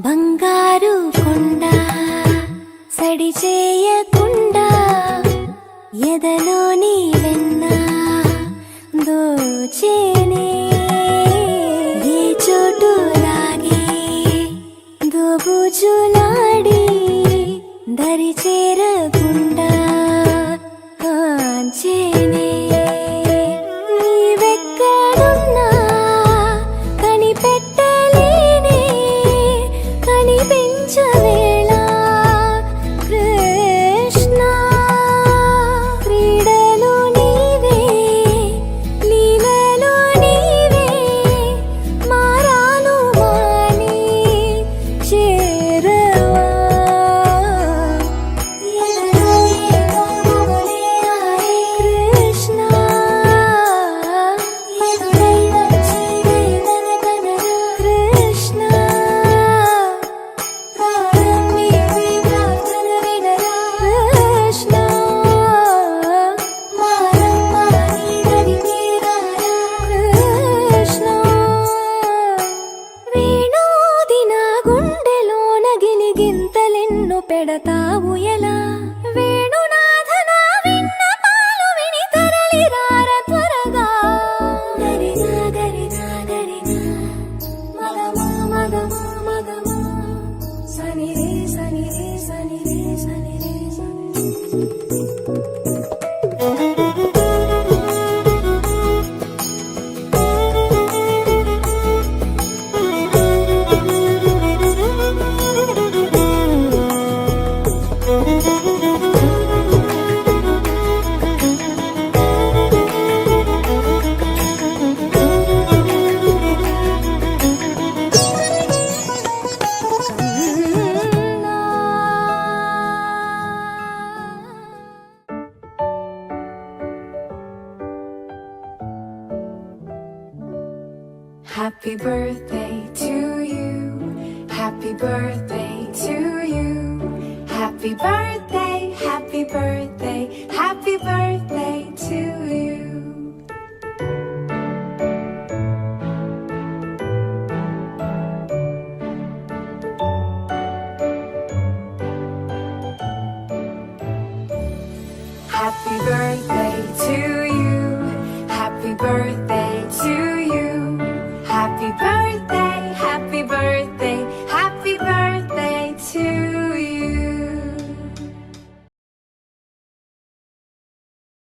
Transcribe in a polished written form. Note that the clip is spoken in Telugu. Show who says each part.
Speaker 1: బంగారు కొండ సడి చేయకుండా ఎదలోని వెన్న దోచేనే ఏ చోటు లాగే దోబుజులాడి దరి చేరకుండా కాంచేనే నీవెక్కడున్నా కనిపెట్టలేనే కనిపించవేళ కృష్ణ క్రీడలు నీవే లీలలు నీవే మారాను మాని చేరవా కృష్ణ కృష్ణ కృష్ణ కృష్ణ వేణోది నా గుండెలోన గిలిగింతలెన్ను పెడతావు ఎలా వేణునాథ నా విన్నపాలు విని తరలిరార త్వరగా గరిగా గరిగా గరిగా మగమా మగమా మగమా సని రే సని రే సని రే సని రే సని
Speaker 2: Happy birthday to you. Happy birthday to you. Happy birthday, happy birthday, happy birthday to you. Happy birthday.